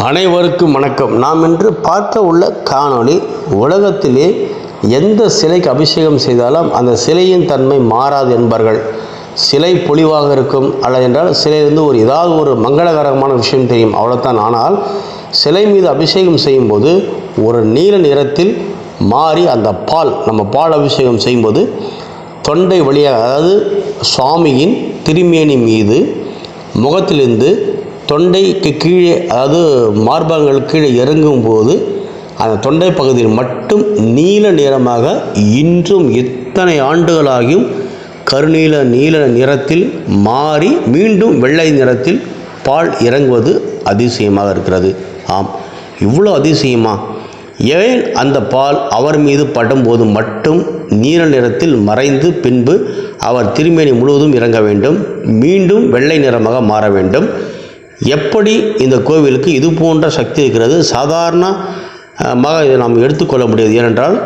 அனைவருக்கும் வணக்கம். நாம் இன்று பார்க்க உள்ள காணொளி, உலகத்திலே எந்த சிலைக்கு அபிஷேகம் செய்தாலும் அந்த சிலையின் தன்மை மாறாது என்பார்கள். சிலை பொலிவாக இருக்கும் அல்லது என்றால் சிலையிலிருந்து ஏதாவது ஒரு மங்களகரமான விஷயம் தெரியும், அவ்வளோதான். ஆனால் சிலை மீது அபிஷேகம் செய்யும்போது ஒரு நீல நிறத்தில் மாறி அந்த நம்ம பால் அபிஷேகம் செய்யும்போது தொண்டை வழியாக, அதாவது சுவாமியின் திருமேனி மீது முகத்திலிருந்து தொண்டைக்கு கீழே, அதாவது மார்பகங்கள் கீழே இறங்கும் போது அந்த தொண்டை பகுதியில் மட்டும் நீல நிறமாக இன்றும் இத்தனை ஆண்டுகளாகியும் நீல நிறத்தில் மாறி மீண்டும் வெள்ளை நிறத்தில் பால் இறங்குவது அதிசயமாக இருக்கிறது. ஆம், இவ்வளோ அதிசயமா? ஏன் அந்த பால் அவர் மீது படும்போது மட்டும் நீல நிறத்தில் மறைந்து பின்பு அவர் திருமேனி முழுவதும் இறங்க வேண்டும், மீண்டும் வெள்ளை நிறமாக மாற வேண்டும்? எப்படி இந்த கோவிலுக்கு இது போன்ற சக்தி இருக்கிறது? சாதாரணமாக இதை நாம் எடுத்துக்கொள்ள முடியாது. ஏனென்றால்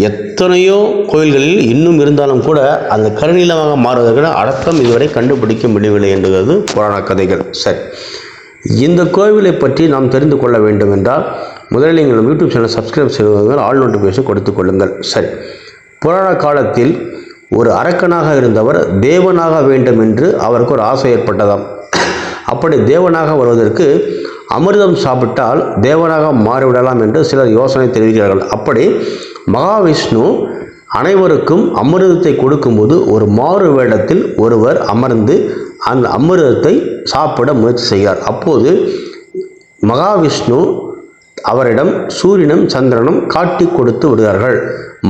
எத்தனையோ கோவில்களில் இன்னும் இருந்தாலும் கூட அந்த கருநீலமாக மாறுவதற்கான அர்த்தம் இதுவரை கண்டுபிடிக்க முடியவில்லை என்கிறது புராண கதைகள். சரி, இந்த கோவிலை பற்றி நாம் தெரிந்து கொள்ள வேண்டும் என்றால் முதலில் நீங்கள் யூடியூப் சேனல் சப்ஸ்கிரைப் செய்வதற்கு ஆல் நோட்டிஃபிகேஷன் கொடுத்துக் கொள்ளுங்கள். சரி, புராண காலத்தில் ஒரு அரக்கனாக இருந்தவர் தேவனாக வேண்டும் என்று அவருக்கு ஒரு ஆசை ஏற்பட்டதாம். அப்படி தேவனாக வருவதற்கு அமிர்தம் சாப்பிட்டால் தேவனாக மாறிவிடலாம் என்று சிலர் யோசனை தெரிவிக்கிறார்கள். அப்படி மகாவிஷ்ணு அனைவருக்கும் அமிர்தத்தை கொடுக்கும்போது ஒரு மாறு வேடத்தில் ஒருவர் அமர்ந்து அந்த அமிர்தத்தை சாப்பிட முயற்சி செய்கிறார். அப்போது மகாவிஷ்ணு அவரிடம் சூரியனும் சந்திரனும் காட்டி கொடுத்து விடுகிறார்கள்.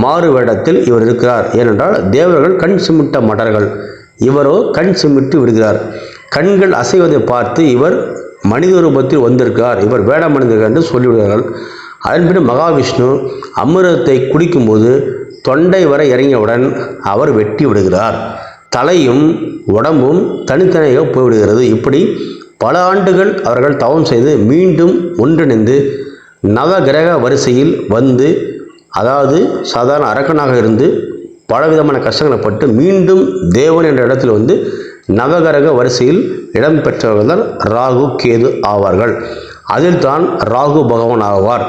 மாறு வேடத்தில் இவர் இருக்கிறார். ஏனென்றால் தேவர்கள் கண் சிமிட்ட மாட்டார்கள், இவரோ கண் சிமிட்டு விடுகிறார். கண்கள் அசைவதை பார்த்து இவர் மனித ரூபத்தில் வந்திருக்கிறார், இவர் வேடம் அணிந்திருக்கிறார் என்று சொல்லிவிடுகிறார்கள். அதன்பின் மகாவிஷ்ணு அமிர்தத்தை குடிக்கும்போது தொண்டை வரை இறங்கியவுடன் அவர் வெட்டி விடுகிறார். தலையும் உடம்பும் தனித்தனியாக போய்விடுகிறது. இப்படி பல ஆண்டுகள் அவர்கள் தவம் செய்து மீண்டும் ஒன்றிணைந்து நவகிரக வரிசையில் வந்து, அதாவது சாதாரண அரக்கனாக இருந்து பலவிதமான கஷ்டங்களை பட்டு மீண்டும் தேவன் என்ற இடத்தில் வந்து நவகிரக வரிசையில் இடம் பெற்றவர்கள் தான் ராகு கேது ஆவார்கள். அதில் தான் ராகு பகவான் ஆவார்.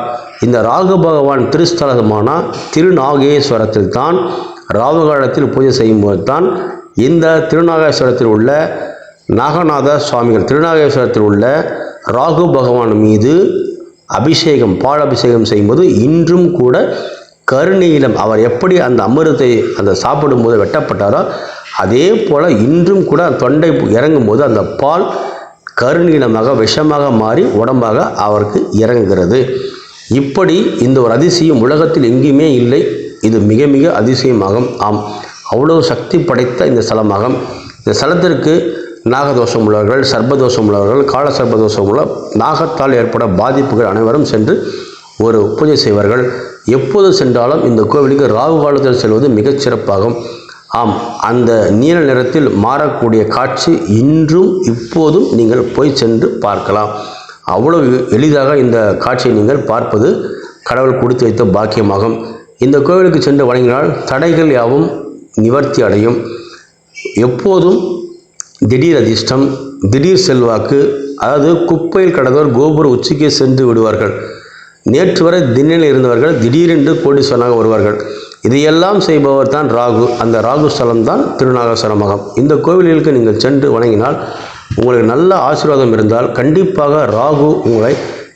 இந்த ராகு பகவான் திருஸ்தலமான திருநாகேஸ்வரத்தில் தான் ராகு காலத்தில் பூஜை செய்யும்போது தான் இந்த திருநாகேஸ்வரத்தில் உள்ள நாகநாத சுவாமிகள் திருநாகேஸ்வரத்தில் உள்ள ராகு பகவான் மீது அபிஷேகம், பால் அபிஷேகம் செய்யும்போது இன்றும் கூட கருநீலம், அவர் எப்படி அந்த அமிர்தத்தை அந்த சாப்பிடும்போது வெட்டப்பட்டாரோ அதே போல் இன்றும் கூட தொண்டை இறங்கும் போது அந்த பால் கருநீலமாக விஷமாக மாறி உடம்பாக அவருக்கு இறங்குகிறது. இப்படி இந்த ஒரு அதிசயம் உலகத்தில் எங்கேயுமே இல்லை. இது மிக மிக அதிசயமாகும். ஆம், அவ்வளோ சக்தி படைத்த இந்த ஸ்தலமாகும். இந்த ஸ்தலத்திற்கு நாகதோஷம் உள்ளவர்கள், சர்ப்பதோஷம் உள்ளவர்கள், கால சர்ப்பதோஷம் உள்ள நாகத்தால் ஏற்பட பாதிப்புகள் அனைவரும் சென்று ஒரு பூஜை செய்வார்கள். எப்போது சென்றாலும் இந்த கோவிலுக்கு ராகு காலத்தில் செல்வது மிகச் சிறப்பாகும். ஆம், அந்த நீல நிறத்தில் மாறக்கூடிய காட்சி இன்றும் இப்போதும் நீங்கள் போய் சென்று பார்க்கலாம். அவ்வளவு எளிதாக இந்த காட்சியை நீங்கள் பார்ப்பது கடவுள் கொடுத்து வைத்த பாக்கியமாகும். இந்த கோவிலுக்கு சென்று வணங்கினால் தடைகள் யாவும் நிவர்த்தி அடையும். எப்போதும் திடீர் அதிர்ஷ்டம், திடீர் செல்வாக்கு, அதாவது குப்பையில் கடந்தவர் கோபுர உச்சிக்கே சென்று விடுவார்கள். நேற்று வரை திண்ணில் இருந்தவர்கள் திடீரென்று கோடீஸ்வரனாக வருவார்கள். இதையெல்லாம் செய்பவர் தான் ராகு. அந்த ராகு ஸ்தலம் தான் திருநாகேஸ்வரமாகும். இந்த கோவில்களுக்கு நீங்கள் சென்று வணங்கினால் உங்களுக்கு நல்ல ஆசீர்வாதம் இருந்தால் கண்டிப்பாக ராகு உங்களை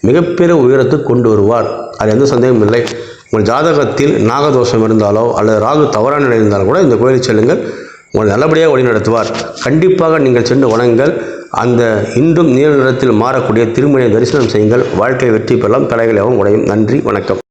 மிகப்பெரிய உயரத்துக்கு கொண்டு வருவார். அது எந்த சந்தேகமும் இல்லை. உங்கள் ஜாதகத்தில் நாகதோஷம் இருந்தாலோ அல்லது ராகு தவறான நிலை இருந்தாலும் கூட இந்த கோயிலுக்கு செல்லுங்கள், உங்களை நல்லபடியாக வழி நடத்துவார். கண்டிப்பாக நீங்கள் சென்று வணங்குங்கள். அந்த இன்றும் நீல நிறத்தில் மாறக்கூடிய திருமணியை தரிசனம் செய்யுங்கள். வாழ்க்கை வெற்றி பெறலாம், தலைகளாகவும் உடையும். நன்றி, வணக்கம்.